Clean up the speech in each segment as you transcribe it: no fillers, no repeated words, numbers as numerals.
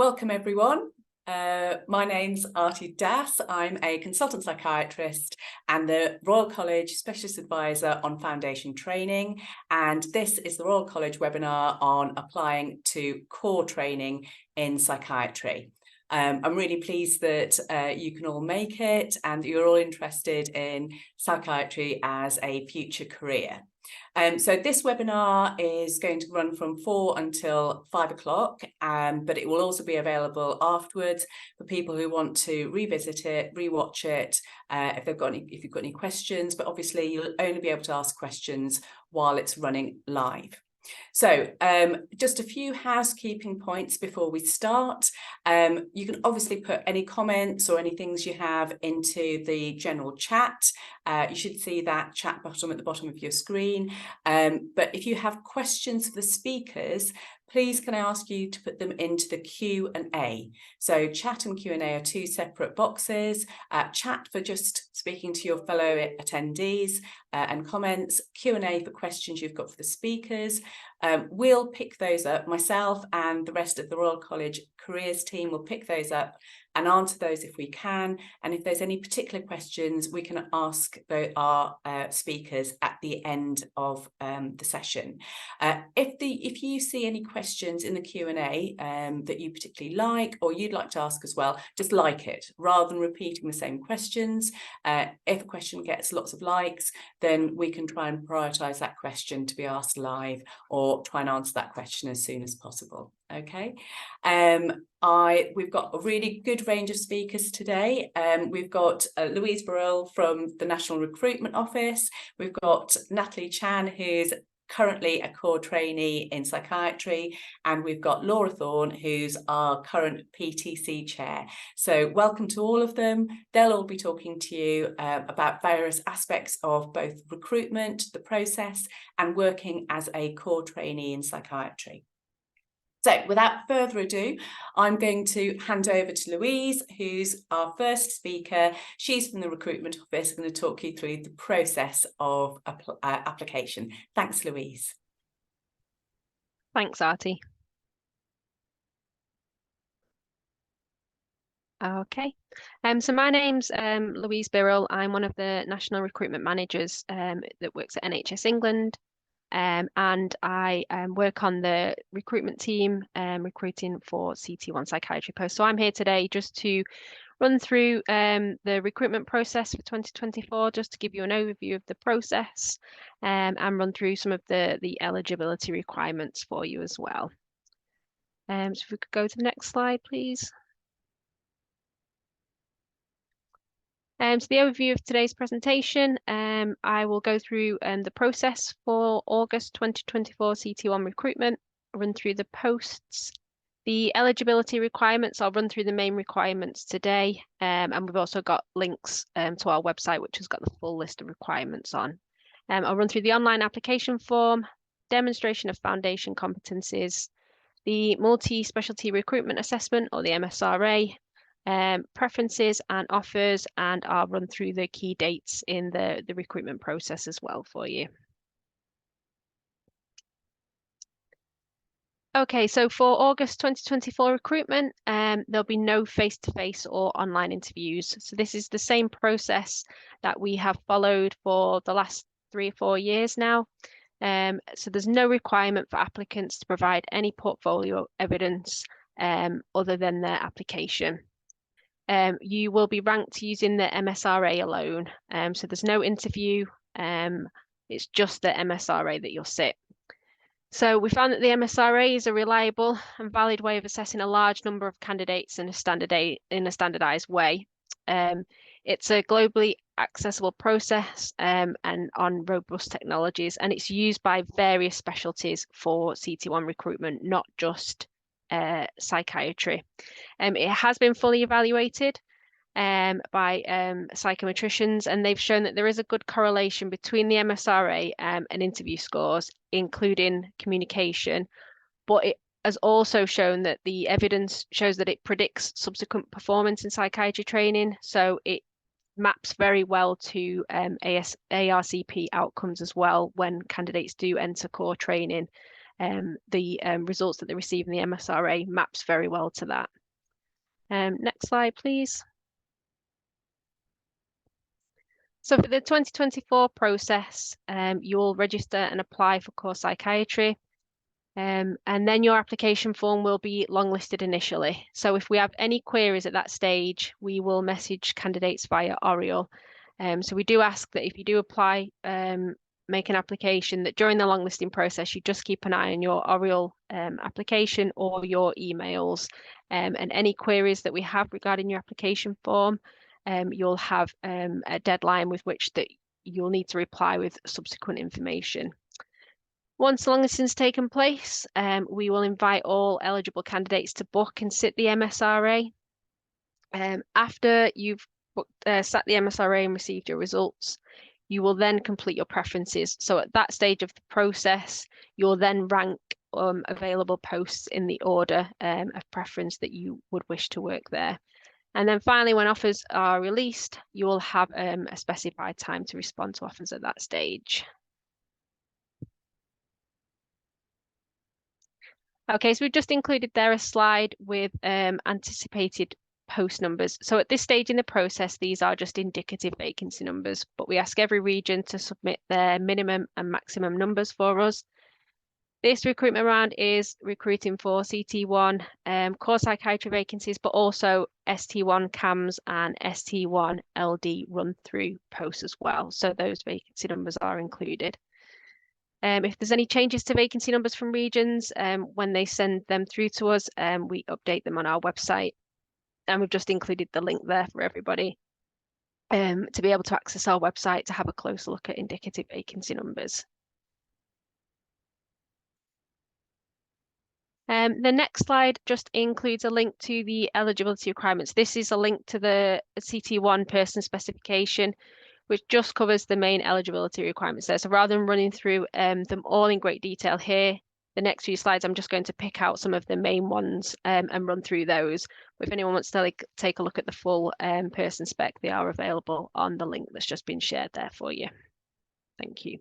Welcome everyone. My name's Arti Das. I'm a consultant psychiatrist and the Royal College Specialist Advisor on Foundation Training. And this is the Royal College webinar on applying to core training in psychiatry. I'm really pleased that you can all make it and you're all interested in psychiatry as a future career. So this webinar is going to run from 4 until 5 o'clock, but it will also be available afterwards for people who want to revisit it, rewatch it, if you've got any questions, but obviously you'll only be able to ask questions while it's running live. So just a few housekeeping points before we start. You can obviously put any comments or any things you have into the general chat. You should see that chat button at the bottom of your screen. But if you have questions for the speakers, please can I ask you to put them into the Q&A. So chat and Q&A are two separate boxes. Chat for just speaking to your fellow attendees and comments. Q&A for questions you've got for the speakers. We'll pick those up. Myself and the rest of the Royal College Careers team will pick those up and answer those if we can. And if there's any particular questions, we can ask our speakers at the end of the session. If you see any questions in the Q&A that you particularly like or you'd like to ask as well, just like it rather than repeating the same questions. If a question gets lots of likes, then we can try and prioritise that question to be asked live or try and answer that question as soon as possible. Okay. We've got a really good range of speakers today. We've got Louise Burrell from the National Recruitment Office. We've got Natalie Chan, who's currently a core trainee in psychiatry, and we've got Laura Thorne, who's our current PTC chair. So welcome to all of them. They'll all be talking to you about various aspects of both recruitment, the process, and working as a core trainee in psychiatry. So without further ado, I'm going to hand over to Louise, who's our first speaker. She's from the Recruitment Office, going to talk you through the process of application. Thanks, Louise. Thanks, Arti. Okay, so my name's Louise Birrell. I'm one of the National Recruitment Managers that works at NHS England. And I work on the recruitment team, recruiting for CT1 psychiatry posts. So I'm here today just to run through the recruitment process for 2024, just to give you an overview of the process and run through some of the eligibility requirements for you as well. So if we could go to the next slide, please. So the overview of today's presentation, I will go through the process for August 2024 CT1 recruitment, run through the posts, the eligibility requirements. I'll run through the main requirements today, and we've also got links to our website, which has got the full list of requirements on. I'll run through the online application form, demonstration of foundation competencies, the multi-specialty recruitment assessment or the MSRA, preferences and offers, and I'll run through the key dates in the recruitment process as well for you. Okay, so for August 2024 recruitment, there'll be no face-to-face or online interviews. So this is the same process that we have followed for the last 3 or 4 years now. So there's no requirement for applicants to provide any portfolio evidence other than their application. You will be ranked using the MSRA alone. So there's no interview, it's just the MSRA that you'll sit. So we found that the MSRA is a reliable and valid way of assessing a large number of candidates in a standardized way. It's a globally accessible process and on robust technologies, and it's used by various specialties for CT1 recruitment, not just psychiatry. It has been fully evaluated by psychometricians, and they've shown that there is a good correlation between the MSRA and interview scores, including communication, but it has also shown that the evidence shows that it predicts subsequent performance in psychiatry training, so it maps very well to ARCP outcomes as well when candidates do enter core training. the results that they receive in the MSRA maps very well to that. Next slide, please. So for the 2024 process, you'll register and apply for core psychiatry. And then your application form will be longlisted initially. So if we have any queries at that stage, we will message candidates via Oriel. So we do ask that if you do apply, make an application, that during the longlisting process, you just keep an eye on your Oriel application or your emails. And any queries that we have regarding your application form, you'll have a deadline with which that you'll need to reply with subsequent information. Once the longlisting's taken place, we will invite all eligible candidates to book and sit the MSRA. After you've sat the MSRA and received your results, you will then complete your preferences. So at that stage of the process, you'll then rank available posts in the order of preference that you would wish to work there. And then finally, when offers are released, you will have a specified time to respond to offers at that stage. Okay, so we've just included there a slide with anticipated post numbers. So at this stage in the process, these are just indicative vacancy numbers, but we ask every region to submit their minimum and maximum numbers for us. This recruitment round is recruiting for CT1 core psychiatry vacancies, but also ST1 CAMS and ST1 LD run-through posts as well. So those vacancy numbers are included. If there's any changes to vacancy numbers from regions, when they send them through to us, we update them on our website. And we've just included the link there for everybody to be able to access our website to have a closer look at indicative vacancy numbers. The next slide just includes a link to the eligibility requirements. This is a link to the CT1 person specification, which just covers the main eligibility requirements there. So rather than running through them all in great detail here, the next few slides, I'm just going to pick out some of the main ones and run through those. But if anyone wants to take a look at the full person spec, they are available on the link that's just been shared there for you. Thank you.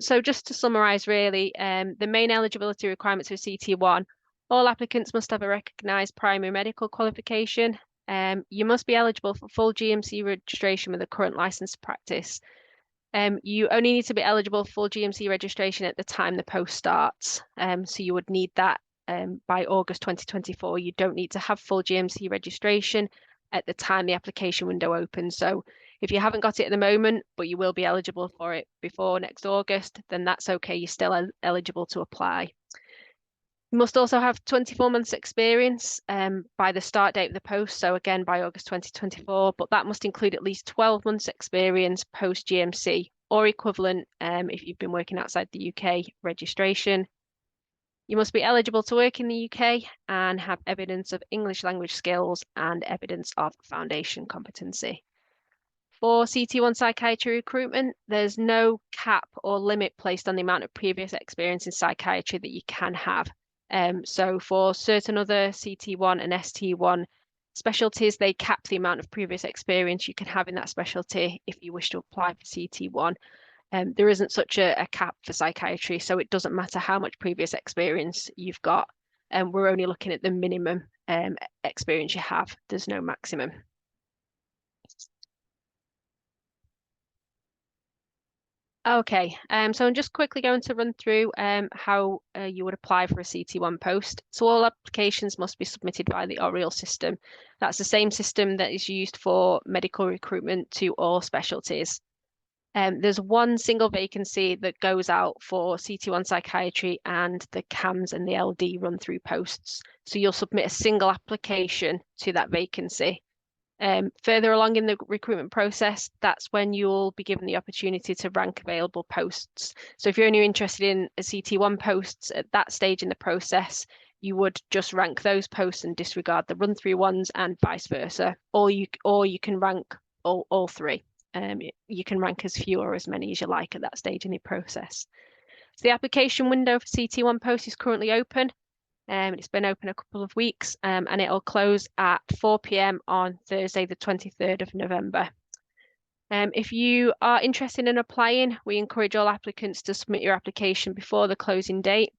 So just to summarise really, the main eligibility requirements for CT1, all applicants must have a recognised primary medical qualification. You must be eligible for full GMC registration with a current licence to practice. You only need to be eligible for full GMC registration at the time the post starts. So you would need that by August 2024. You don't need to have full GMC registration at the time the application window opens. So if you haven't got it at the moment, but you will be eligible for it before next August, then that's okay. You're still eligible to apply. You must also have 24 months experience by the start date of the post. So again, by August 2024, but that must include at least 12 months experience post GMC or equivalent if you've been working outside the UK registration. You must be eligible to work in the UK and have evidence of English language skills and evidence of foundation competency. For CT1 psychiatry recruitment, there's no cap or limit placed on the amount of previous experience in psychiatry that you can have. So for certain other CT1 and ST1 specialties, they cap the amount of previous experience you can have in that specialty if you wish to apply for CT1. There isn't such a cap for psychiatry, so it doesn't matter how much previous experience you've got. We're only looking at the minimum experience you have. There's no maximum. Okay, so I'm just quickly going to run through how you would apply for a CT1 post. So all applications must be submitted via the Oriel system. That's the same system that is used for medical recruitment to all specialties. There's one single vacancy that goes out for CT1 psychiatry and the CAMS and the LD run through posts. So you'll submit a single application to that vacancy. Further along in the recruitment process, that's when you'll be given the opportunity to rank available posts. So if you're only interested in a CT1 posts at that stage in the process, you would just rank those posts and disregard the run through ones and vice versa. Or you can rank all three. You can rank as few or as many as you like at that stage in the process. So the application window for CT1 post is currently open. It's been open a couple of weeks and it'll close at 4 p.m. on Thursday, the 23rd of November. If you are interested in applying, we encourage all applicants to submit your application before the closing date.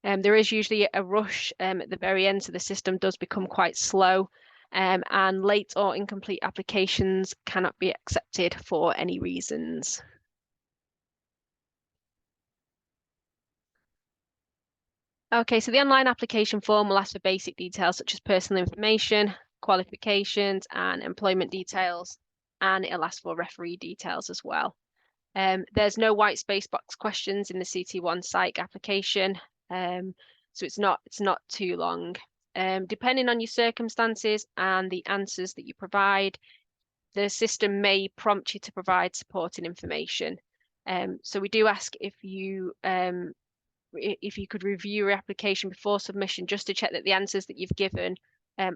There is usually a rush at the very end, so the system does become quite slow, and late or incomplete applications cannot be accepted for any reasons. Okay, so the online application form will ask for basic details such as personal information, qualifications, and employment details, and it'll ask for referee details as well. There's no white space box questions in the CT1 psych application, so it's not too long. Depending on your circumstances and the answers that you provide, the system may prompt you to provide supporting information. So we do ask if you could review your application before submission, just to check that the answers that you've given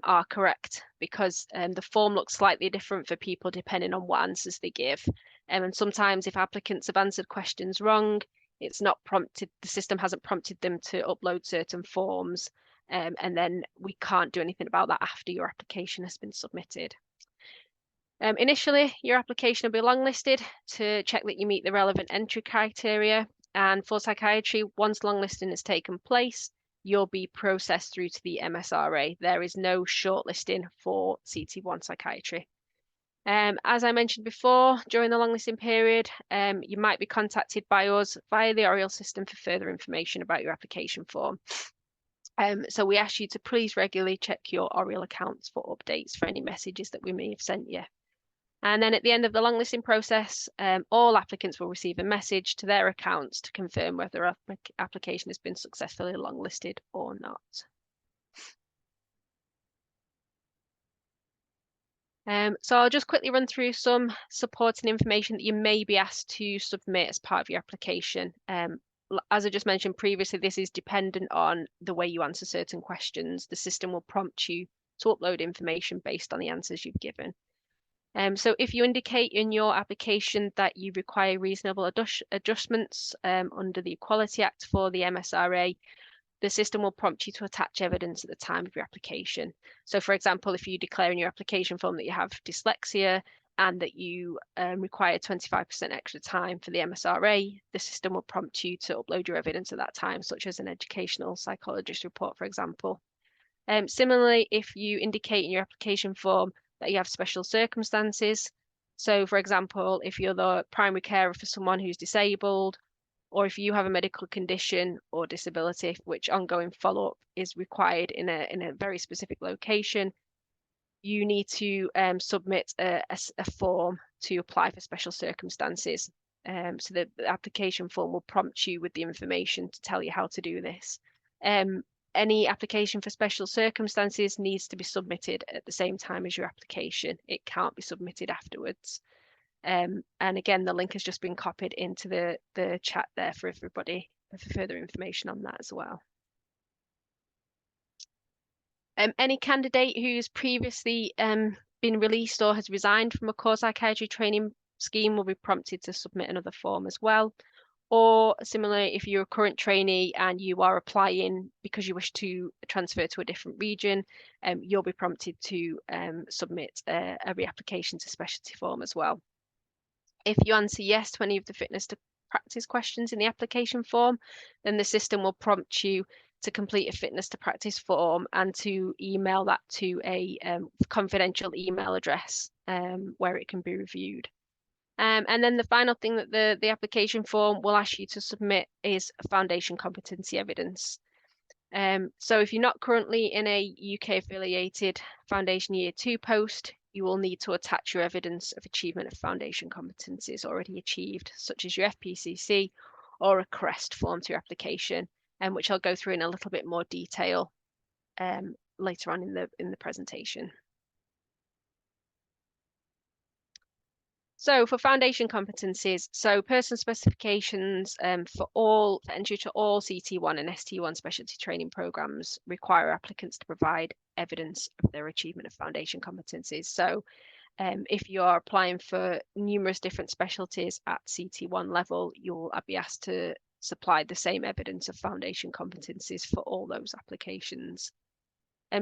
are correct, because the form looks slightly different for people depending on what answers they give. And sometimes if applicants have answered questions wrong, it's not prompted, the system hasn't prompted them to upload certain forms, and then we can't do anything about that after your application has been submitted. Initially, your application will be longlisted to check that you meet the relevant entry criteria. And for psychiatry, once longlisting has taken place, you'll be processed through to the MSRA. There is no shortlisting for CT1 psychiatry. As I mentioned before, during the longlisting period, you might be contacted by us via the Oriel system for further information about your application form. So we ask you to please regularly check your Oriel accounts for updates for any messages that we may have sent you. And then at the end of the longlisting process, all applicants will receive a message to their accounts to confirm whether our application has been successfully longlisted or not. So I'll just quickly run through some supporting information that you may be asked to submit as part of your application. As I just mentioned previously, this is dependent on the way you answer certain questions. The system will prompt you to upload information based on the answers you've given. So if you indicate in your application that you require reasonable adjustments under the Equality Act for the MSRA, the system will prompt you to attach evidence at the time of your application. So for example, if you declare in your application form that you have dyslexia and that you require 25% extra time for the MSRA, the system will prompt you to upload your evidence at that time, such as an educational psychologist report, for example. Similarly, if you indicate in your application form that you have special circumstances. So for example, if you're the primary carer for someone who's disabled, or if you have a medical condition or disability for which ongoing follow-up is required in a very specific location, you need to submit a form to apply for special circumstances. So the application form will prompt you with the information to tell you how to do this. Any application for special circumstances needs to be submitted at the same time as your application. It can't be submitted afterwards. And again, the link has just been copied into the chat there for everybody for further information on that as well. Any candidate who's previously been released or has resigned from a core psychiatry training scheme will be prompted to submit another form as well. Or similarly, if you're a current trainee and you are applying because you wish to transfer to a different region, you'll be prompted to submit a reapplication to specialty form as well. If you answer yes to any of the fitness to practice questions in the application form, then the system will prompt you to complete a fitness to practice form and to email that to a confidential email address where it can be reviewed. And then the final thing that the application form will ask you to submit is foundation competency evidence. So if you're not currently in a UK affiliated Foundation Year 2 post, you will need to attach your evidence of achievement of foundation competencies already achieved, such as your FPCC or a CREST form to your application, which I'll go through in a little bit more detail later on in the presentation. So for foundation competencies, so person specifications for entry to all CT1 and ST1 specialty training programs require applicants to provide evidence of their achievement of foundation competencies. So if you are applying for numerous different specialties at CT1 level, you'll be asked to supply the same evidence of foundation competencies for all those applications.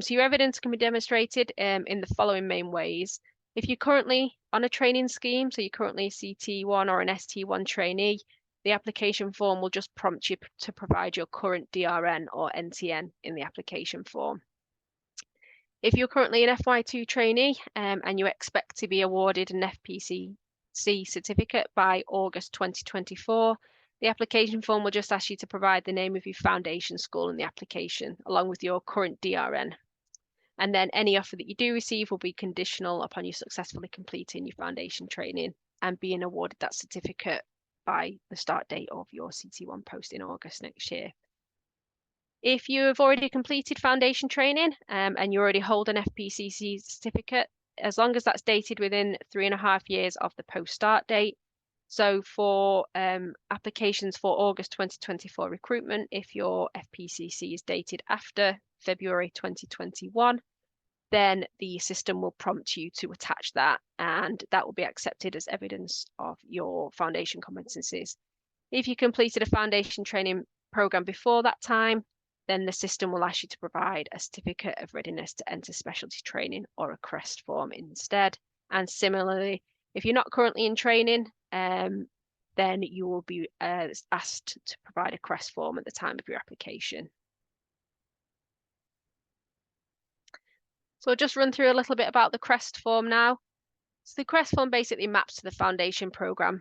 So your evidence can be demonstrated in the following main ways. If you're currently on a training scheme, so you're currently a CT1 or an ST1 trainee, the application form will just prompt you to provide your current DRN or NTN in the application form. If you're currently an FY2 trainee and you expect to be awarded an FPCC certificate by August 2024, the application form will just ask you to provide the name of your foundation school in the application, along with your current DRN. And then any offer that you do receive will be conditional upon you successfully completing your foundation training and being awarded that certificate by the start date of your CT1 post in August next year. If you have already completed foundation training and you already hold an FPCC certificate, as long as that's dated within 3.5 years of the post start date. So for applications for August 2024 recruitment, if your FPCC is dated after February 2021, then the system will prompt you to attach that, and that will be accepted as evidence of your foundation competencies. If you completed a foundation training program before that time, then the system will ask you to provide a certificate of readiness to enter specialty training or a CREST form instead. And similarly, if you're not currently in training, then you will be asked to provide a CREST form at the time of your application. So I'll just run through a little bit about the CREST form now. So the CREST form basically maps to the foundation program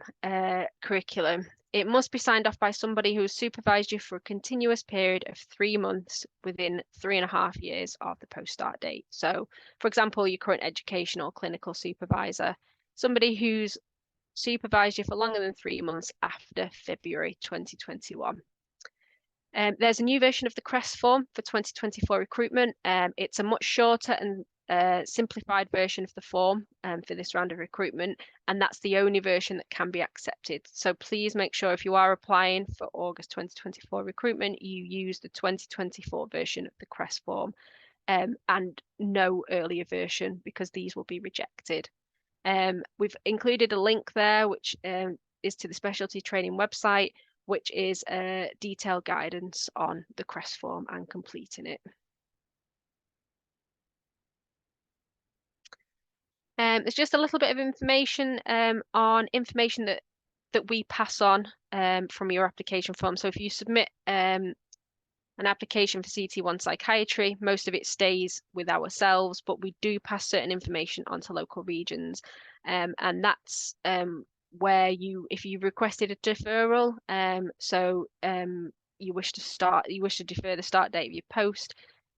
curriculum. It must be signed off by somebody who has supervised you for a continuous period of 3 months within 3.5 years of the post start date. So, for example, your current educational clinical supervisor, somebody who's supervised you for longer than 3 months after February 2021. There's a new version of the CREST form for 2024 recruitment. It's a much shorter and simplified version of the form for this round of recruitment, and that's the only version that can be accepted. So please make sure if you are applying for August 2024 recruitment, you use the 2024 version of the CREST form and no earlier version, because these will be rejected. We've included a link there, which is to the specialty training website, which is detailed guidance on the CREST form and completing it. There's just a little bit of information on information that we pass on from your application form. So if you submit an application for CT1 Psychiatry, most of it stays with ourselves, but we do pass certain information onto local regions, and that's where if you requested a deferral, you wish to defer the start date of your post.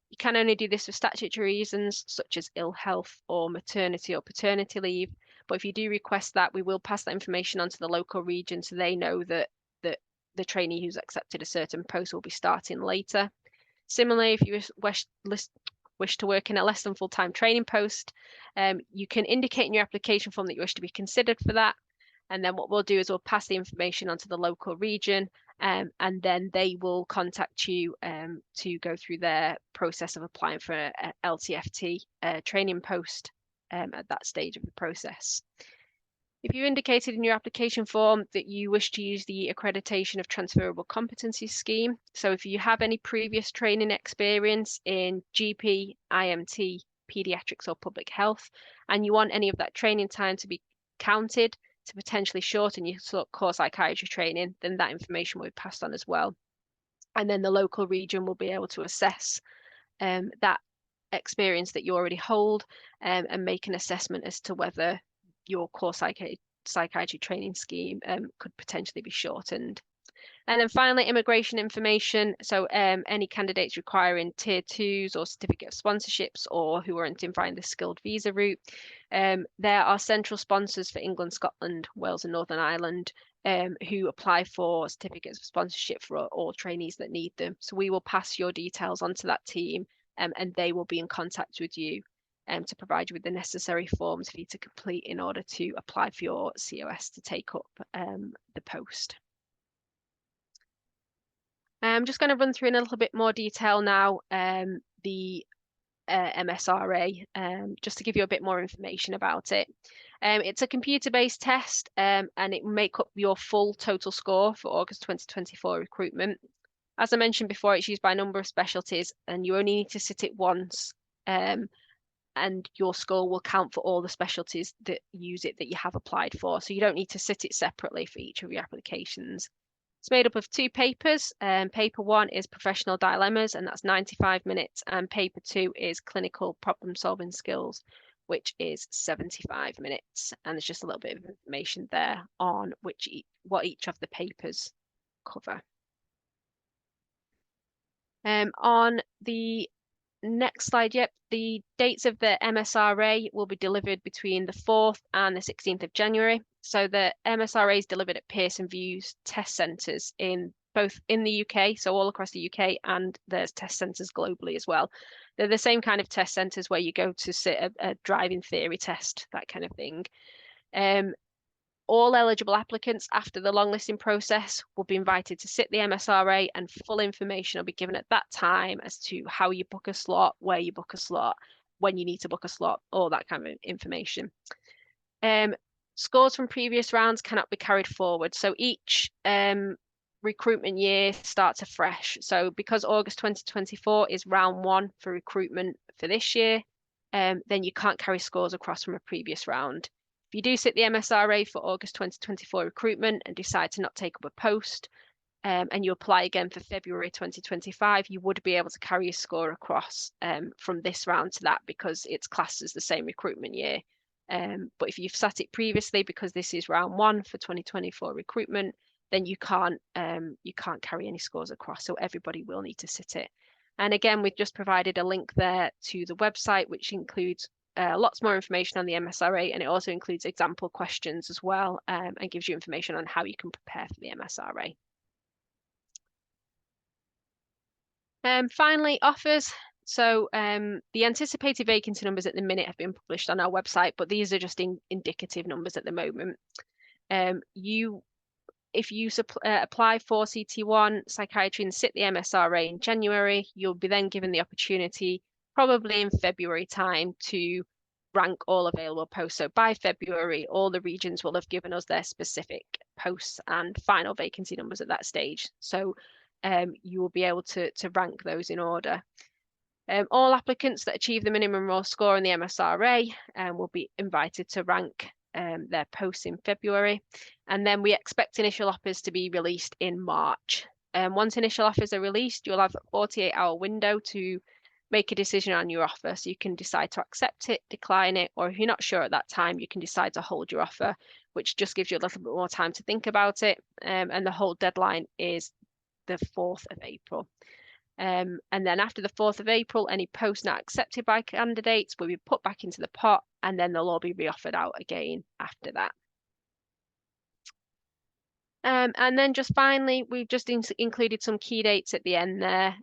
You can only do this for statutory reasons, such as ill health or maternity or paternity leave. But if you do request that, we will pass that information onto the local region so they know that the trainee who's accepted a certain post will be starting later. Similarly, if you wish to work in a less than full-time training post, you can indicate in your application form that you wish to be considered for that. And then what we'll do is we'll pass the information onto the local region, and then they will contact you to go through their process of applying for a LTFT training post at that stage of the process. If you indicated in your application form that you wish to use the accreditation of transferable competency scheme, so if you have any previous training experience in GP, IMT, pediatrics or public health, and you want any of that training time to be counted to potentially shorten your core psychiatry training, then that information will be passed on as well. And then the local region will be able to assess that experience that you already hold and make an assessment as to whether your core psychiatry training scheme could potentially be shortened. And then finally, immigration information. So any candidates requiring tier 2s or certificate of sponsorships, or who aren't inviting the skilled visa route, there are central sponsors for England, Scotland, Wales and Northern Ireland who apply for certificates of sponsorship for all trainees that need them. So we will pass your details onto that team and they will be in contact with you to provide you with the necessary forms for you to complete in order to apply for your COS to take up the post. I'm just going to run through in a little bit more detail now the MSRA, just to give you a bit more information about it. It's a computer-based test and it will make up your full total score for August 2024 recruitment. As I mentioned before, it's used by a number of specialties and you only need to sit it once and your score will count for all the specialties that use it that you have applied for. So you don't need to sit it separately for each of your applications. It's made up of 2 papers. Paper 1 is professional dilemmas, and that's 95 minutes. And paper 2 is clinical problem solving skills, which is 75 minutes. And there's just a little bit of information there on what each of the papers cover. On the next slide, yep, the dates of the MSRA will be delivered between the 4th and the 16th of January. So the MSRA is delivered at Pearson VUE's test centres both in the UK, so all across the UK, and there's test centres globally as well. They're the same kind of test centres where you go to sit a driving theory test, that kind of thing. All eligible applicants after the longlisting process will be invited to sit the MSRA, and full information will be given at that time as to how you book a slot, where you book a slot, when you need to book a slot, all that kind of information. Scores from previous rounds cannot be carried forward. So each recruitment year starts afresh. So because August 2024 is round 1 for recruitment for this year, then you can't carry scores across from a previous round. If you do sit the MSRA for August 2024 recruitment and decide to not take up a post, and you apply again for February 2025, you would be able to carry your score across from this round to that, because it's classed as the same recruitment year. But if you've sat it previously, because this is round 1 for 2024 recruitment, then you can't carry any scores across. So everybody will need to sit it. And again, we've just provided a link there to the website, which includes lots more information on the MSRA, and it also includes example questions as well, and gives you information on how you can prepare for the MSRA. Finally, offers. So the anticipated vacancy numbers at the minute have been published on our website, but these are just indicative numbers at the moment. If you apply for CT1 Psychiatry and sit the MSRA in January, you'll be then given the opportunity, probably in February time, to rank all available posts. So by February, all the regions will have given us their specific posts and final vacancy numbers at that stage. So you will be able to rank those in order. All applicants that achieve the minimum raw score in the MSRA will be invited to rank their posts in February. And then we expect initial offers to be released in March. Once initial offers are released, you'll have a 48-hour window to make a decision on your offer. So you can decide to accept it, decline it, or if you're not sure at that time, you can decide to hold your offer, which just gives you a little bit more time to think about it. And the whole deadline is the 4th of April. And then after the 4th of April, any posts not accepted by candidates will be put back into the pot, and then they'll all be re-offered out again after that. And then just finally, we've just included some key dates at the end there,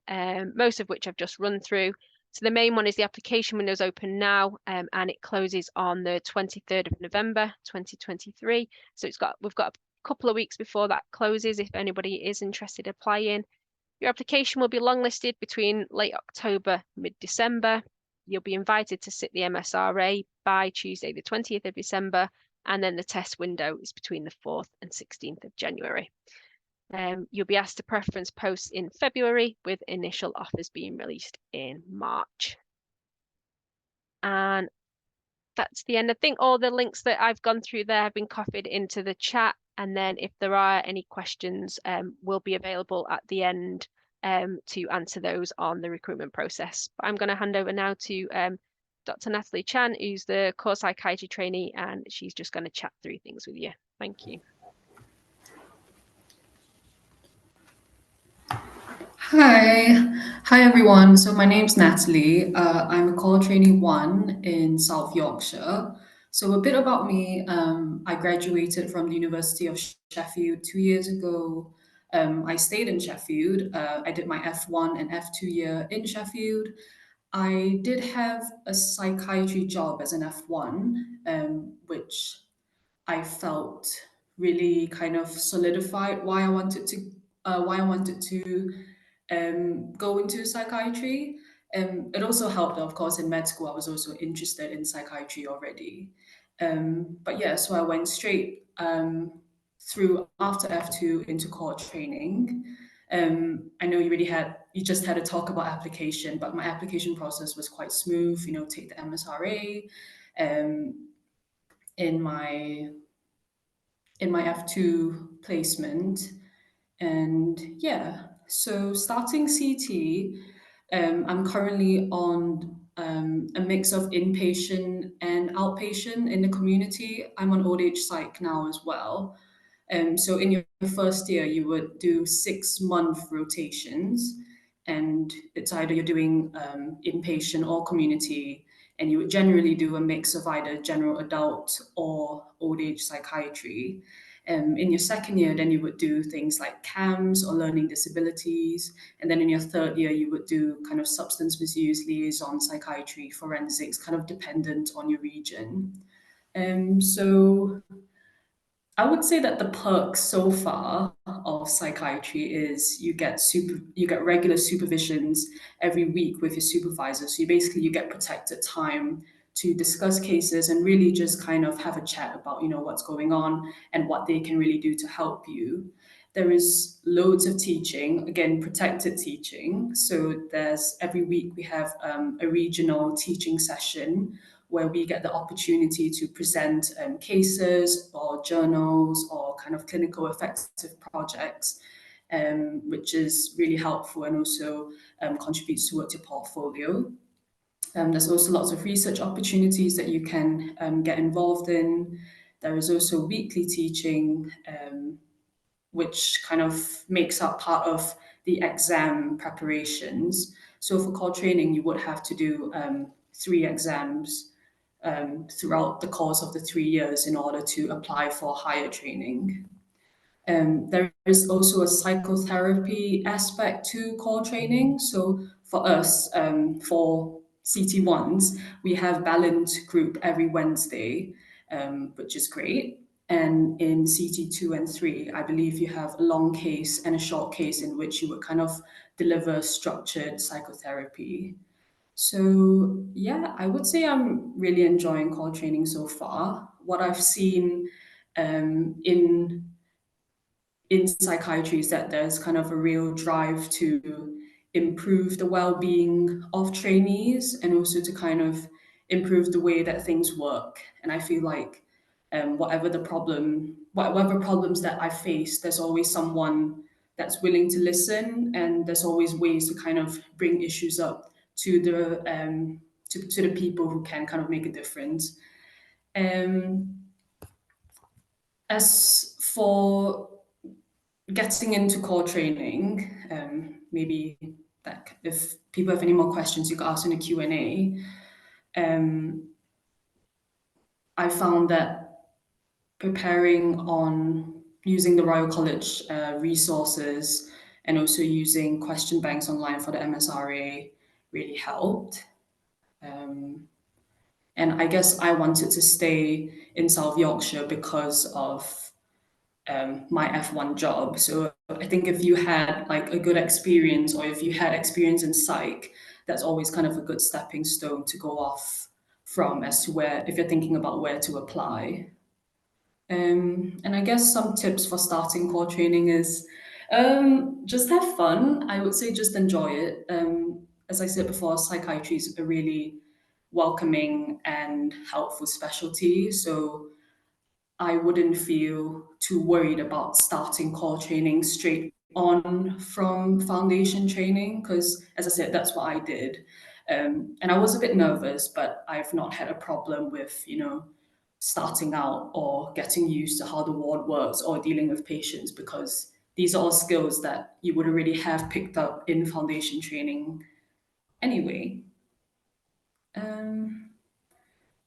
most of which I've just run through. So the main one is the application window is open now, and it closes on the 23rd of November 2023. So we've got a couple of weeks before that closes if anybody is interested in applying. Your application will be longlisted between late October, mid-December. You'll be invited to sit the MSRA by Tuesday, the 20th of December, and then the test window is between the 4th and 16th of January. You'll be asked to preference posts in February, with initial offers being released in March. And that's the end. I think all the links that I've gone through there have been copied into the chat. And then if there are any questions, we'll be available at the end to answer those on the recruitment process. But I'm going to hand over now to Dr. Natalie Chan, who's the core psychiatry trainee, and she's just going to chat through things with you. Thank you. Hi everyone. So my name's Natalie. I'm a core trainee 1 in South Yorkshire. So a bit about me. I graduated from the University of Sheffield 2 years ago. I stayed in Sheffield. I did my F1 and F2 year in Sheffield. I did have a psychiatry job as an F1, which I felt really kind of solidified why I wanted to go into psychiatry. It also helped, of course, in med school. I was also interested in psychiatry already. But yeah, so I went straight through after F2 into core training. I know you just had a talk about application, but my application process was quite smooth. You know, take the MSRA in my F2 placement, and yeah. So starting CT, I'm currently on a mix of inpatient and outpatient in the community. I'm on old age psych now as well. So in your first year, you would do 6-month rotations, and it's either you're doing inpatient or community, and you would generally do a mix of either general adult or old age psychiatry. In your second year, then you would do things like CAMS or learning disabilities. And then in your third year, you would do kind of substance misuse, liaison psychiatry, forensics, kind of dependent on your region. So I would say that the perks so far of psychiatry is you get regular supervisions every week with your supervisor. So you get protected time to discuss cases and really just kind of have a chat about, you know, what's going on and what they can really do to help you. There is loads of teaching, again, protected teaching. So there's every week we have a regional teaching session where we get the opportunity to present cases or journals or kind of clinical effective projects, which is really helpful and also contributes towards your portfolio. There's also lots of research opportunities that you can get involved in. There is also weekly teaching, which kind of makes up part of the exam preparations. So for core training, you would have to do 3 exams throughout the course of the 3 years in order to apply for higher training. There is also a psychotherapy aspect to core training. So for us, for CT1s, we have balanced group every Wednesday, which is great. And in CT2 and 3, I believe you have a long case and a short case in which you would kind of deliver structured psychotherapy. So yeah, I would say I'm really enjoying core training so far. What I've seen in psychiatry is that there's kind of a real drive to improve the well-being of trainees and also to kind of improve the way that things work. And I feel like whatever problems that I face, there's always someone that's willing to listen, and there's always ways to kind of bring issues up to the people who can kind of make a difference. As for getting into core training, maybe that if people have any more questions, you can ask in the Q&A. I found that preparing on using the Royal College resources and also using question banks online for the MSRA really helped. And I guess I wanted to stay in South Yorkshire because of my F1 job. So I think if you had like a good experience, or if you had experience in psych, that's always kind of a good stepping stone to go off from as to where, if you're thinking about where to apply. And I guess some tips for starting core training is just have fun. I would say just enjoy it. As I said before, psychiatry is a really welcoming and helpful specialty. So I wouldn't feel too worried about starting core training straight on from foundation training, because as I said, that's what I did. And I was a bit nervous, but I've not had a problem with, you know, starting out or getting used to how the ward works or dealing with patients, because these are all skills that you would already have picked up in foundation training anyway.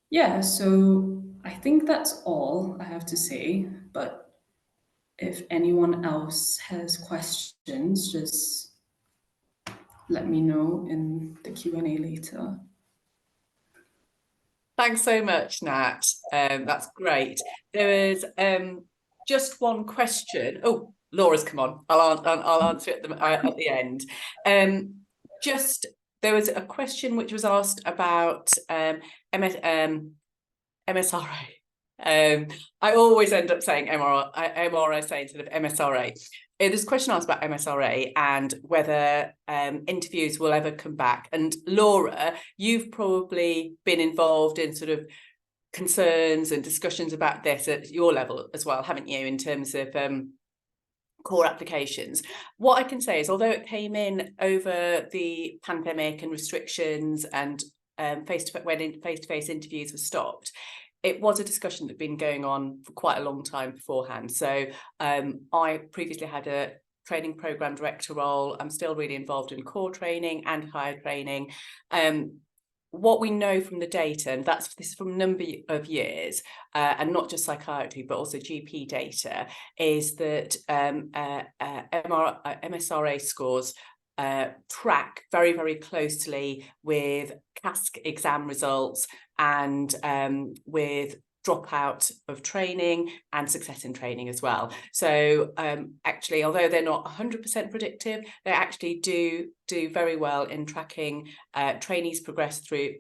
Yeah, so I think that's all I have to say, but if anyone else has questions, just let me know in the Q&A later. Thanks so much, Nat. That's great. There is just one question. Oh, Laura's come on. I'll answer it at the end. There was a question which was asked about MSRA. I always end up saying MRA saying sort of MSRA. There's a question asked about MSRA and whether interviews will ever come back. And Laura, you've probably been involved in sort of concerns and discussions about this at your level as well, haven't you, in terms of core applications. What I can say is, although it came in over the pandemic and restrictions and when face-to-face interviews were stopped, it was a discussion that had been going on for quite a long time beforehand. So I previously had a training program director role. I'm still really involved in core training and higher training. What we know from the data, and this is from a number of years, and not just psychiatry, but also GP data, is that MSRA scores track very, very closely with CASC exam results and with dropout of training and success in training as well. So actually, although they're not 100% predictive, they actually do very well in tracking trainees progress through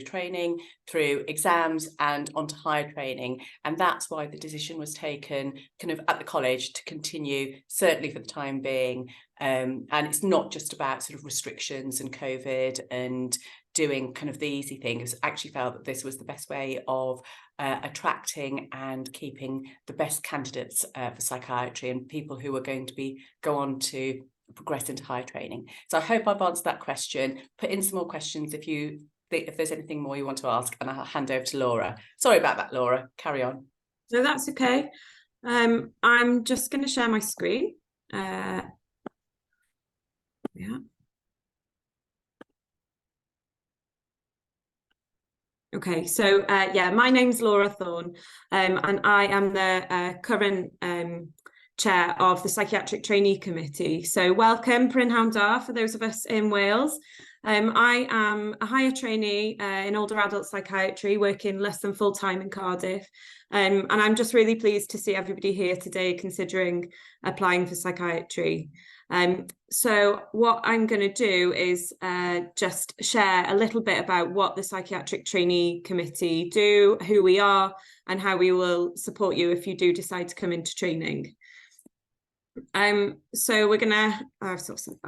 training, through exams and onto higher training. And that's why the decision was taken kind of at the college to continue, certainly for the time being. And it's not just about sort of restrictions and COVID and doing kind of the easy thing. It was actually felt that this was the best way of attracting and keeping the best candidates for psychiatry and people who are going to go on to progress into higher training. So I hope I've answered that question. Put in some more questions if there's anything more you want to ask, and I'll hand over to Laura. Sorry about that, Laura. Carry on. No, that's okay. I'm just going to share my screen. Yeah. Okay, so yeah, my name's Laura Thorne, and I am the current chair of the Psychiatric Trainee Committee. So welcome, Prynhawn Da, for those of us in Wales. I am a higher trainee in older adult psychiatry, working less than full-time in Cardiff. And I'm just really pleased to see everybody here today considering applying for psychiatry. So what I'm going to do is just share a little bit about what the Psychiatric Trainee Committee do, who we are, and how we will support you if you do decide to come into training. So we're gonna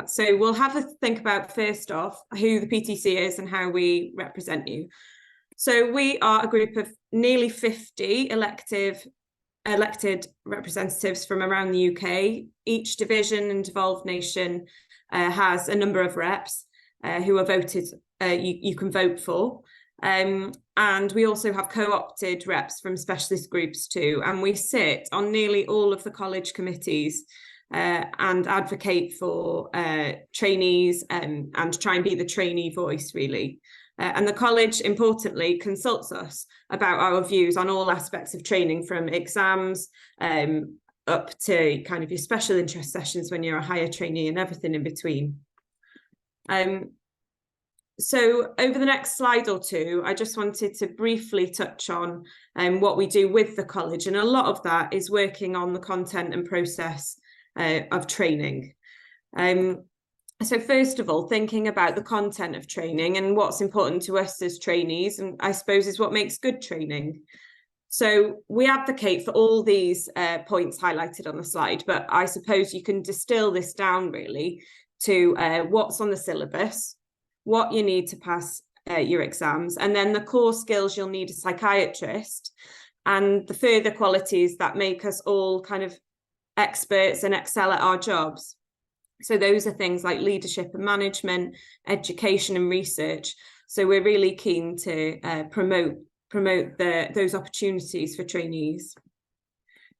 so we'll have a think about, first off, who the PTC is and how we represent you. So we are a group of nearly 50 elected representatives from around the UK. Each division and devolved nation has a number of reps who are voted, you can vote for. And we also have co-opted reps from specialist groups too. And we sit on nearly all of the college committees and advocate for trainees and try and be the trainee voice, really. And the college, importantly, consults us about our views on all aspects of training, from exams up to kind of your special interest sessions when you're a higher trainee and everything in between. So over the next slide or two, I just wanted to briefly touch on what we do with the college. And a lot of that is working on the content and process of training. So first of all, thinking about the content of training and what's important to us as trainees, and I suppose is what makes good training. So we advocate for all these points highlighted on the slide, but I suppose you can distill this down really to what's on the syllabus, what you need to pass your exams, and then the core skills you'll need as a psychiatrist, and the further qualities that make us all kind of experts and excel at our jobs. So those are things like leadership and management, education and research. So we're really keen to promote those opportunities for trainees.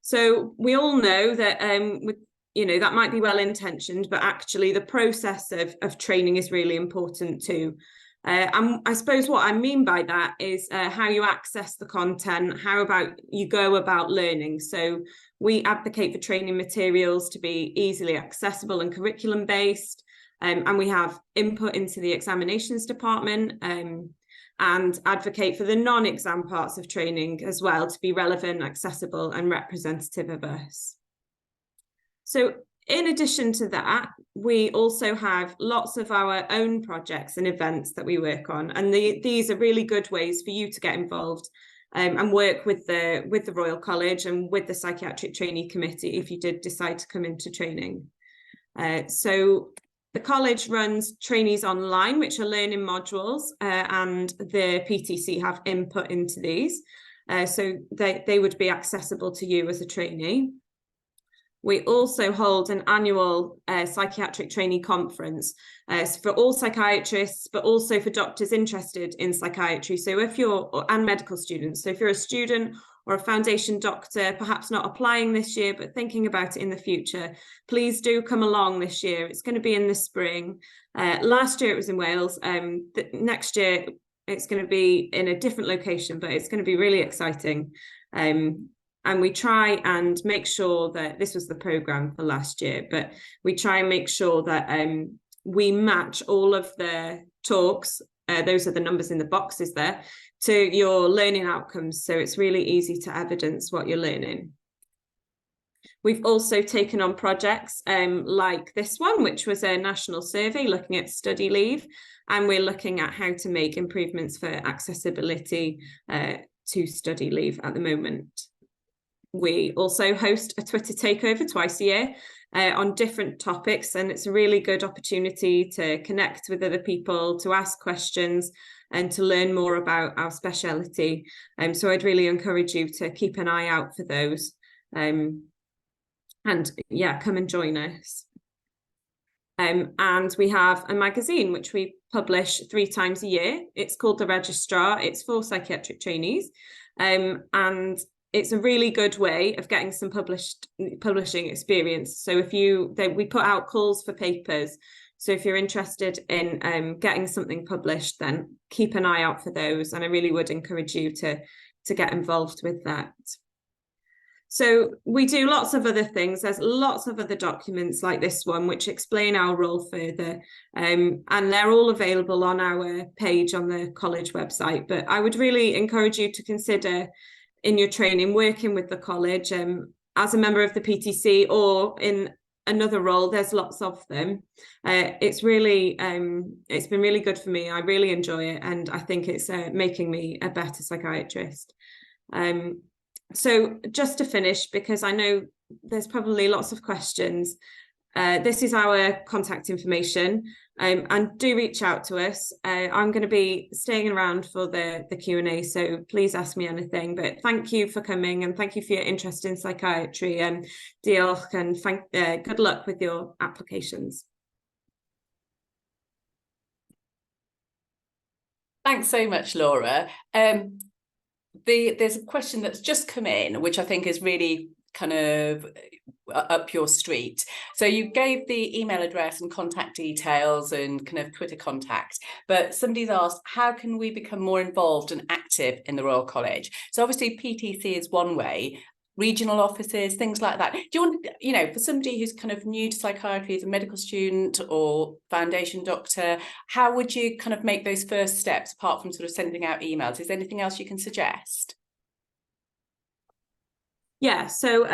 So we all know that that might be well intentioned, but actually the process of training is really important too. And I suppose what I mean by that is how you access the content, how you go about learning. So we advocate for training materials to be easily accessible and curriculum based, and we have input into the examinations department, and advocate for the non-exam parts of training as well to be relevant, accessible and representative of us. So in addition to that, we also have lots of our own projects and events that we work on, and these are really good ways for you to get involved and work with the Royal College and with the Psychiatric Trainee Committee if you did decide to come into training. So the college runs trainees online, which are learning modules, and the PTC have input into these. So they would be accessible to you as a trainee. We also hold an annual psychiatric trainee conference for all psychiatrists, but also for doctors interested in psychiatry. So if you're, and medical students, so if you're a student or a foundation doctor, perhaps not applying this year, but thinking about it in the future, please do come along this year. It's going to be in the spring. Last year it was in Wales. Next year it's going to be in a different location, but it's going to be really exciting. And we try and make sure that this was the programme for last year, but we try and make sure that we match all of the talks, those are the numbers in the boxes there, to your learning outcomes. So it's really easy to evidence what you're learning. We've also taken on projects like this one, which was a national survey looking at study leave, and we're looking at how to make improvements for accessibility to study leave at the moment. We also host a Twitter takeover twice a year on different topics, and it's a really good opportunity to connect with other people, to ask questions and to learn more about our speciality. So I'd really encourage you to keep an eye out for those. And yeah, come and join us. And we have a magazine which we publish 3 times a year. It's called The Registrar. It's for psychiatric trainees. And it's a really good way of getting some publishing experience. So if we put out calls for papers. So if you're interested in getting something published, then keep an eye out for those. And I really would encourage you to get involved with that. So we do lots of other things. There's lots of other documents like this one, which explain our role further. And they're all available on our page on the college website. But I would really encourage you to consider in your training, working with the college as a member of the PTC or in another role. There's lots of them. It's been really good for me. I really enjoy it, and I think it's making me a better psychiatrist. So just to finish, because I know there's probably lots of questions, this is our contact information, and do reach out to us. I'm going to be staying around for the Q&A, so please ask me anything. But thank you for coming, and thank you for your interest in psychiatry. And diolch, and good luck with your applications. Thanks so much, Laura. There's a question that's just come in, which I think is really kind of up your street. So you gave the email address and contact details and kind of Twitter contact, but somebody's asked, how can we become more involved and active in the Royal College? So obviously PTC is one way, regional offices, things like that. Do you want, for somebody who's kind of new to psychiatry as a medical student or foundation doctor, how would you kind of make those first steps apart from sort of sending out emails? Is there anything else you can suggest? Yeah, so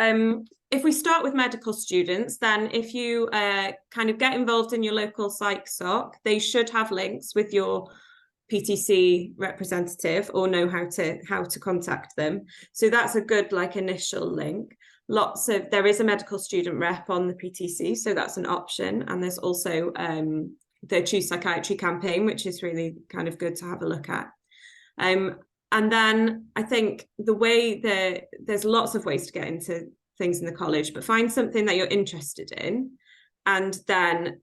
if we start with medical students, then if you kind of get involved in your local psych soc, they should have links with your PTC representative or know how to contact them. So that's a good initial link. There is a medical student rep on the PTC, so that's an option. And there's also the Choose Psychiatry campaign, which is really kind of good to have a look at. And then I think there's lots of ways to get into things in the college, but find something that you're interested in and then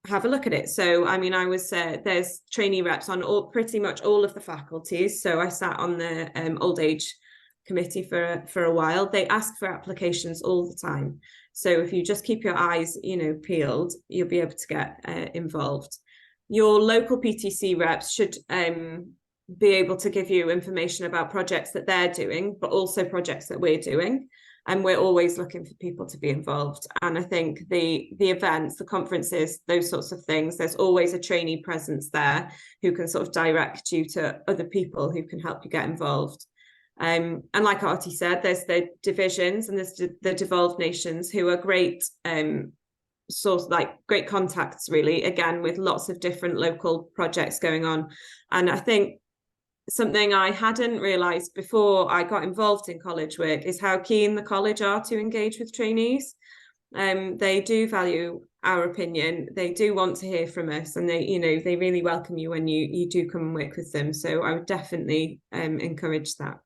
have a look at it. So, I mean, there's trainee reps on pretty much all of the faculties. So I sat on the old age committee for a while. They ask for applications all the time. So if you just keep your eyes, peeled, you'll be able to get involved. Your local PTC reps should be able to give you information about projects that they're doing, but also projects that we're doing. And we're always looking for people to be involved. And I think the events, the conferences, those sorts of things, there's always a trainee presence there who can sort of direct you to other people who can help you get involved. And like Artie said, there's the divisions and there's the devolved nations who are great great contacts, really, again, with lots of different local projects going on. And I think something I hadn't realised before I got involved in college work is how keen the college are to engage with trainees. They do value our opinion. They do want to hear from us, and they really welcome you when you do come and work with them. So I would definitely encourage that.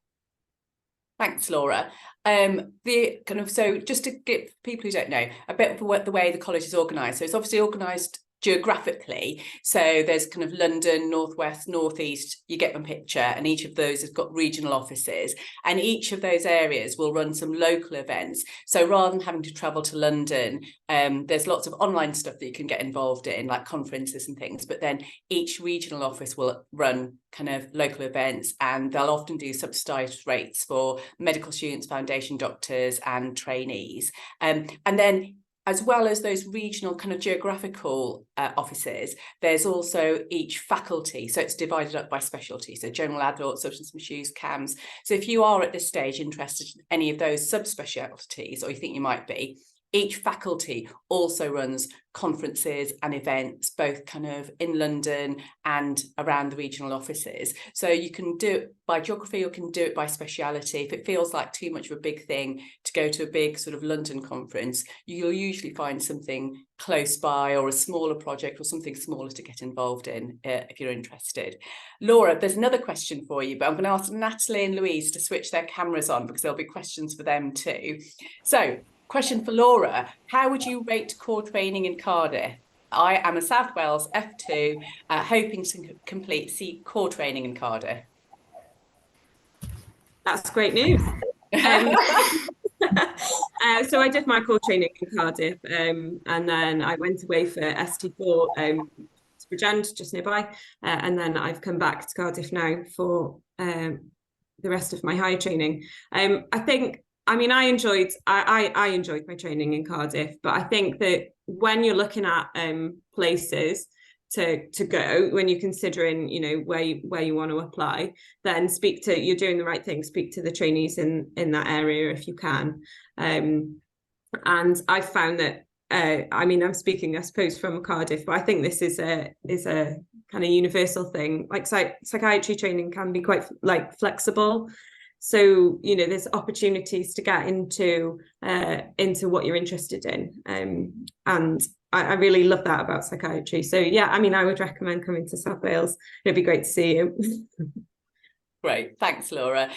Thanks, Laura. So just to give people who don't know a bit of the way the college is organised. So it's obviously organised geographically. So there's kind of London, Northwest, Northeast, you get the picture, and each of those has got regional offices, and each of those areas will run some local events. So rather than having to travel to London, there's lots of online stuff that you can get involved in, like conferences and things, but then each regional office will run kind of local events, and they'll often do subsidised rates for medical students, foundation doctors and trainees. And then as well as those regional kind of geographical offices, there's also each faculty. So it's divided up by specialty. So general adult, substance misuse, CAMS. So if you are at this stage interested in any of those subspecialties, or you think you might be, each faculty also runs conferences and events, both kind of in London and around the regional offices. So you can do it by geography, or you can do it by speciality. If it feels like too much of a big thing to go to a big sort of London conference, you'll usually find something close by, or a smaller project, or something smaller to get involved in if you're interested. Laura, there's another question for you, but I'm going to ask Natalie and Louise to switch their cameras on, because there'll be questions for them too. So, question for Laura: how would you rate core training in Cardiff? I am a South Wales F2 hoping to complete core training in Cardiff. That's great news. So I did my core training in Cardiff, and then I went away for ST4 to Bridgend, just nearby, and then I've come back to Cardiff now for the rest of my higher training. I enjoyed my training in Cardiff, but I think that when you're looking at places to go, when you're considering, where you want to apply, then you're doing the right thing. Speak to the trainees in that area if you can. And I found that I'm speaking, I suppose, from Cardiff, but I think this is a kind of universal thing. Like psychiatry training can be quite flexible. So, there's opportunities to get into what you're interested in. And I really love that about psychiatry. So, yeah, I would recommend coming to South Wales. It'd be great to see you. Great, thanks, Laura.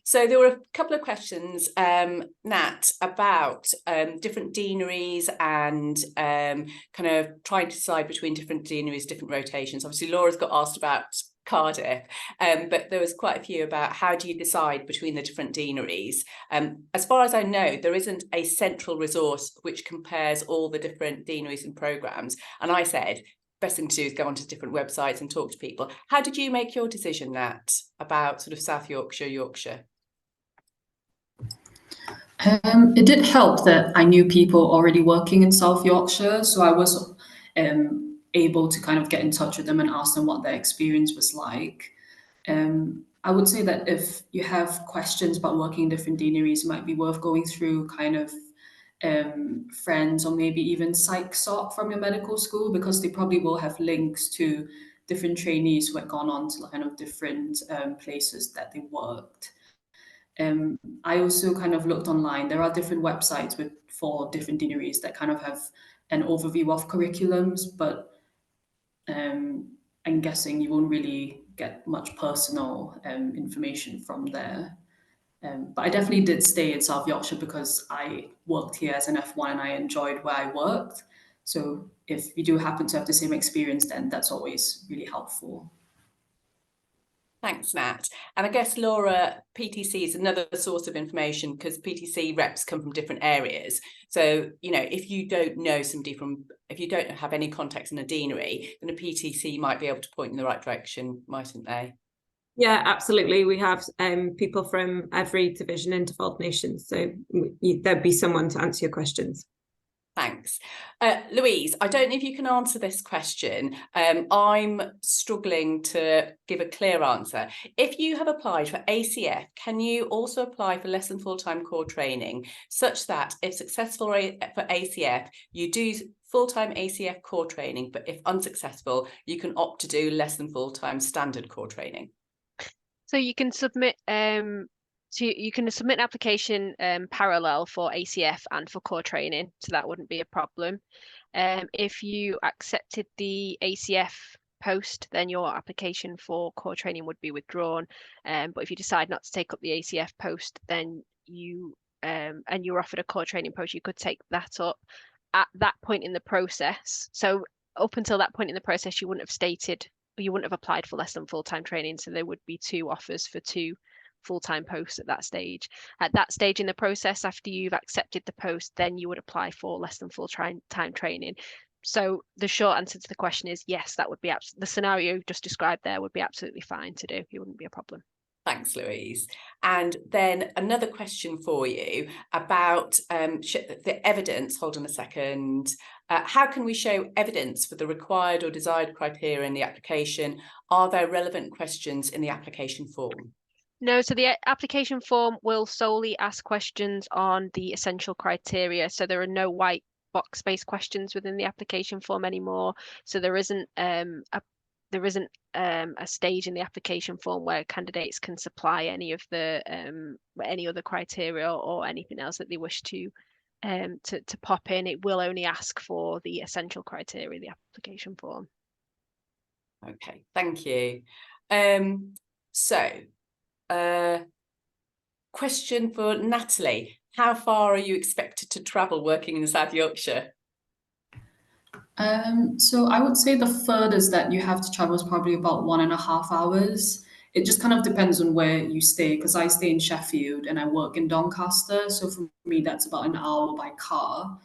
So there were a couple of questions, Nat, about different deaneries and kind of trying to decide between different deaneries, different rotations. Obviously, Laura's got asked about Cardiff, but there was quite a few about how do you decide between the different deaneries. As far as I know, there isn't a central resource which compares all the different deaneries and programmes. And I said, best thing to do is go onto different websites and talk to people. How did you make your decision, Nat, about sort of South Yorkshire, Yorkshire? It did help that I knew people already working in South Yorkshire, so I was able to kind of get in touch with them and ask them what their experience was like. I would say that if you have questions about working in different deaneries, it might be worth going through kind of friends, or maybe even PsychSoc from your medical school, because they probably will have links to different trainees who had gone on to kind of different places that they worked. I also kind of looked online. There are different websites for different deaneries that kind of have an overview of curriculums, but I'm guessing you won't really get much personal information from there. But I definitely did stay in South Yorkshire because I worked here as an F1 and I enjoyed where I worked. So if you do happen to have the same experience, then that's always really helpful. Thanks, Nat. And I guess, Laura, PTC is another source of information, because PTC reps come from different areas. So, if you don't know somebody if you don't have any contacts in a deanery, then a PTC might be able to point in the right direction, mightn't they? Yeah, absolutely. We have people from every division in devolved nations. So there'd be someone to answer your questions. Thanks. Louise, I don't know if you can answer this question. I'm struggling to give a clear answer. If you have applied for ACF, can you also apply for less than full-time core training, such that if successful for ACF, you do full-time ACF core training, but if unsuccessful, you can opt to do less than full-time standard core training? So you can submit you can submit an application parallel for ACF and for core training, so that wouldn't be a problem. If you accepted the ACF post, then your application for core training would be withdrawn. But if you decide not to take up the ACF post, then you and you're offered a core training post, you could take that up at that point in the process. So up until that point in the process, you wouldn't have applied for less than full-time training. So there would be 2 offers for 2 full-time posts at that stage. At that stage in the process, after you've accepted the post, then you would apply for less than full-time training. So the short answer to the question is yes, that would be the scenario just described there would be absolutely fine to do. It wouldn't be a problem. Thanks, Louise. And then another question for you about the evidence. Hold on a second. How can we show evidence for the required or desired criteria in the application? Are there relevant questions in the application form? No, so the application form will solely ask questions on the essential criteria. So there are no white box-based questions within the application form anymore. So there isn't a stage in the application form where candidates can supply any of the any other criteria or anything else that they wish to pop in. It will only ask for the essential criteria in the application form. Okay, thank you. Question for Natalie. How far are you expected to travel working in South Yorkshire? So I would say the furthest that you have to travel is probably about 1.5 hours. It just kind of depends on where you stay, because I stay in Sheffield and I work in Doncaster. So for me, that's about an hour by car.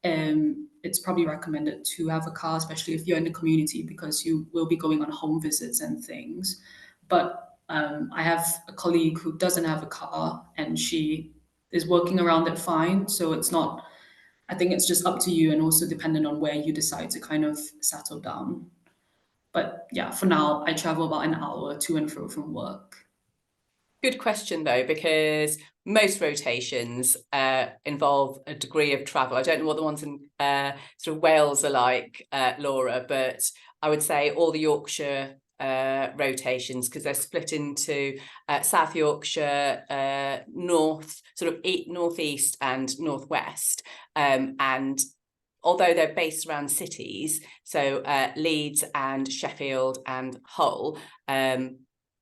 It's probably recommended to have a car, especially if you're in the community, because you will be going on home visits and things. But I have a colleague who doesn't have a car and she is working around it fine. So it's not, I think it's just up to you and also dependent on where you decide to kind of settle down. But yeah, for now, I travel about an hour to and fro from work. Good question, though, because most rotations involve a degree of travel. I don't know what the ones in sort of Wales are like, Laura, but I would say all the Yorkshire rotations, because they're split into South Yorkshire, north, sort of northeast and northwest, and although they're based around cities, so Leeds and Sheffield and Hull,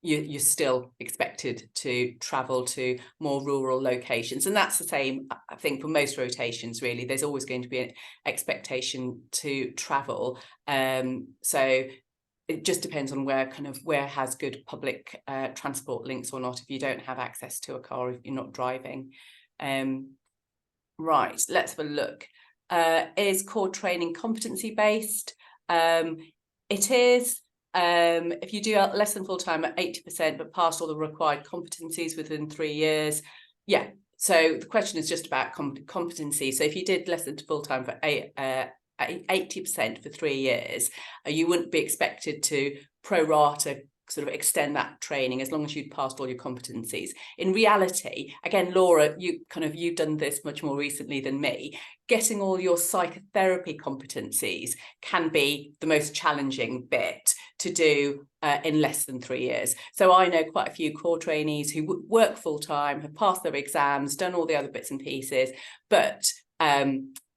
you're still expected to travel to more rural locations. And that's the same, I think, for most rotations, really. There's always going to be an expectation to travel. So it just depends on where has good public transport links or not, if you don't have access to a car, if you're not driving. Right, let's have a look. Is core training competency based? It is. If you do less than full-time at 80%, but pass all the required competencies within 3 years, yeah. So the question is just about competency. So if you did less than full-time for 80% for 3 years, you wouldn't be expected to pro rata sort of extend that training as long as you'd passed all your competencies. In reality, again, Laura, you've done this much more recently than me. Getting all your psychotherapy competencies can be the most challenging bit to do in less than 3 years. So I know quite a few core trainees who work full-time, have passed their exams, done all the other bits and pieces, but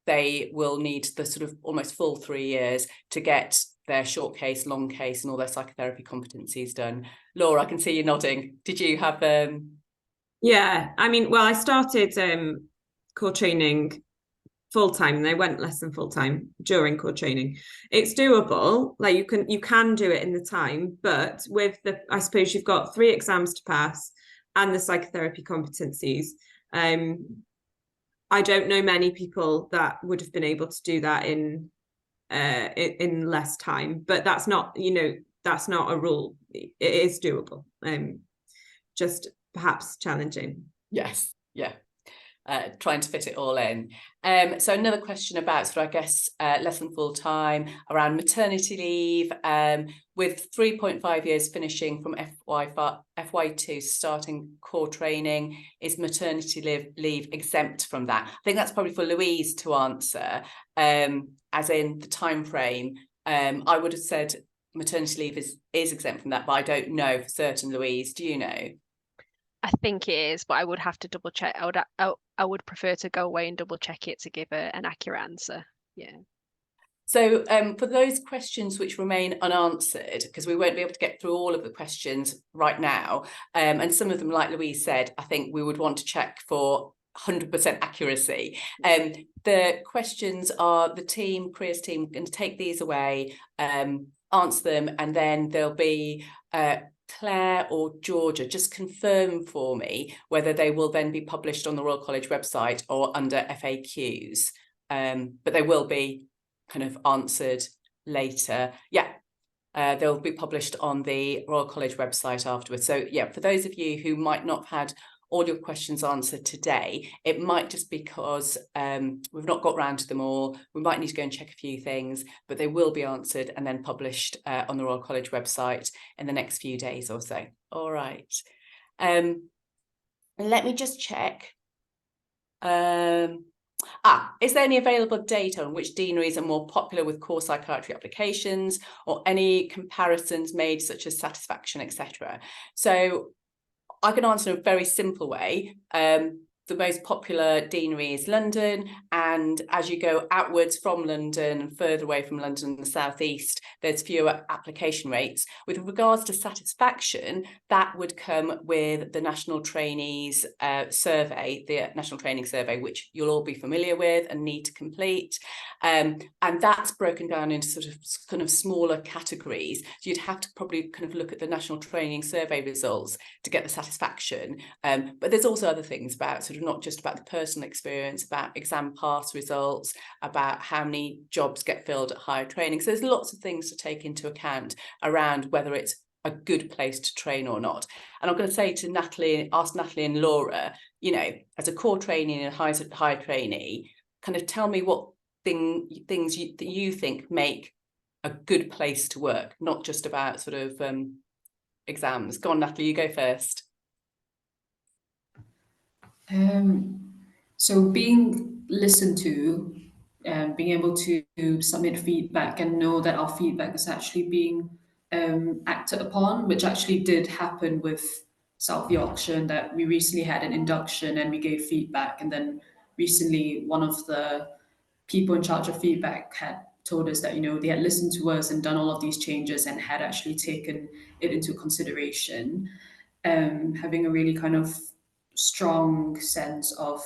they will need the sort of almost full 3 years to get their short case, long case, and all their psychotherapy competencies done. Laura, I can see you nodding. Did you have Yeah, I mean, well, I started core training full-time and I went less than full-time during core training. It's doable, like you can do it in the time, but with I suppose you've got 3 exams to pass and the psychotherapy competencies. I don't know many people that would have been able to do that in less time, but that's not a rule. It is doable, just perhaps challenging. Yes, yeah. Trying to fit it all in. So another question about sort of, I guess, less than full time around maternity leave, with 3.5 years finishing from FY2 starting core training, is maternity leave exempt from that? I think that's probably for Louise to answer, as in the time frame. I would have said maternity leave is exempt from that, but I don't know for certain. Louise, do you know? I think it is, but I would have to double check. I would prefer to go away and double check it to give an accurate answer. Yeah. So for those questions which remain unanswered, because we won't be able to get through all of the questions right now, and some of them, like Louise said, I think we would want to check for 100% accuracy. The questions are the careers team, going to take these away, answer them, and then there'll be Claire or Georgia, just confirm for me whether they will then be published on the Royal College website or under FAQs. But they will be kind of answered later. Yeah, they'll be published on the Royal College website afterwards. So yeah, for those of you who might not have had all your questions answered today, it might just be because we've not got round to them all. We might need to go and check a few things, but they will be answered and then published on the Royal College website in the next few days or so. All right. Let me just check. Is there any available data on which deaneries are more popular with core psychiatry applications, or any comparisons made such as satisfaction, etc.? So I can answer in a very simple way. The most popular deanery is London, and as you go outwards from London and further away from London in the southeast, there's fewer application rates. With regards to satisfaction, that would come with the National Trainees survey, the National Training Survey, which you'll all be familiar with and need to complete. And that's broken down into sort of kind of smaller categories. So you'd have to probably kind of look at the National Training Survey results to get the satisfaction. But there's also other things about sort of not just about the personal experience, about exam pass results, about how many jobs get filled at higher training. So there's lots of things to take into account around whether it's a good place to train or not. And I'm going to say to Natalie, ask Natalie and Laura, you know, as a core trainee and a high trainee, kind of tell me what things that you think make a good place to work, not just about sort of exams. Go on, Natalie, you go first. So being listened to, being able to submit feedback and know that our feedback is actually being acted upon, which actually did happen with South Yorkshire, and that we recently had an induction and we gave feedback, and then recently one of the people in charge of feedback had told us that, you know, they had listened to us and done all of these changes and had actually taken it into consideration, having a really kind of strong sense of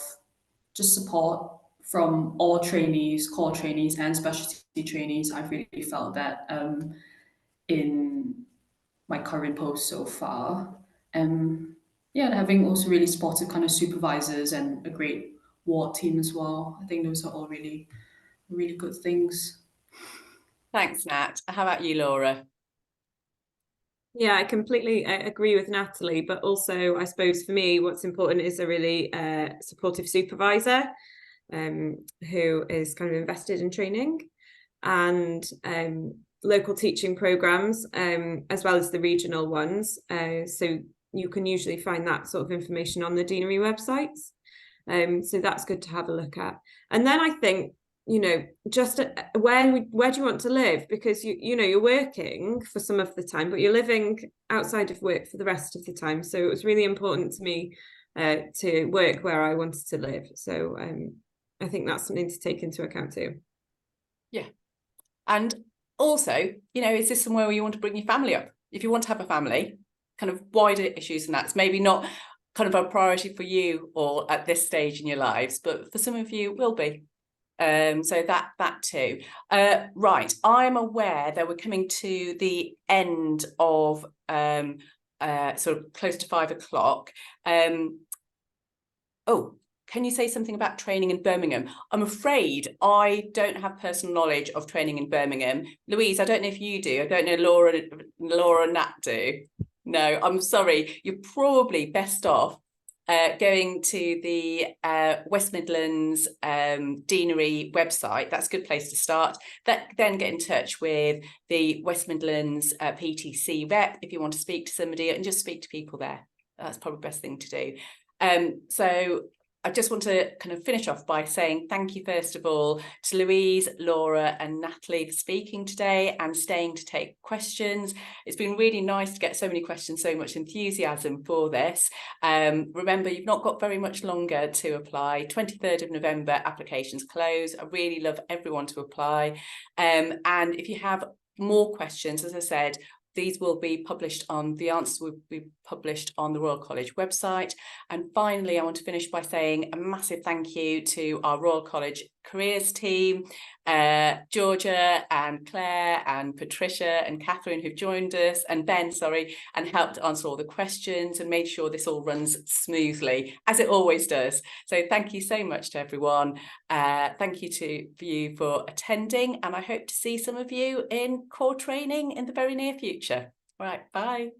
just support from all trainees, core trainees and specialty trainees. I've really felt that in my current post so far. Yeah, and having also really supportive kind of supervisors and a great ward team as well. I think those are all really, really good things. Thanks, Nat. How about you, Laura? Yeah, I completely agree with Natalie, but also I suppose for me, what's important is a really supportive supervisor who is kind of invested in training, and local teaching programs, as well as the regional ones. So you can usually find that sort of information on the deanery websites. So that's good to have a look at. And then I think, you know, just where do you want to live? Because you know, you're working for some of the time, but you're living outside of work for the rest of the time. So it was really important to me to work where I wanted to live. So I think that's something to take into account too. Yeah. And also, you know, is this somewhere where you want to bring your family up? If you want to have a family, kind of wider issues than that's maybe not kind of a priority for you or at this stage in your lives, but for some of you will be. So that too. Right, I'm aware that we're coming to the end of sort of close to 5 o'clock. Oh, can you say something about training in Birmingham? I'm afraid I don't have personal knowledge of training in Birmingham. Louise, I don't know if you do. I don't know Laura and Nat do. No, I'm sorry. You're probably best off going to the West Midlands Deanery website. That's a good place to start. Then get in touch with the West Midlands PTC rep if you want to speak to somebody, and just speak to people there. That's probably the best thing to do. So I just want to kind of finish off by saying thank you, first of all, to Louise, Laura and Natalie for speaking today and staying to take questions. It's been really nice to get so many questions, so much enthusiasm for this. Remember, you've not got very much longer to apply. 23rd of November, applications close. I really love everyone to apply. And if you have more questions, as I said, these will be published on, the answers will be published on the Royal College website. And finally, I want to finish by saying a massive thank you to our Royal College careers team, Georgia and Claire and Patricia and Catherine, who've joined us, and Ben, sorry, and helped answer all the questions and made sure this all runs smoothly, as it always does. So thank you so much to everyone. Thank you for you for attending, and I hope to see some of you in core training in the very near future. All right, bye.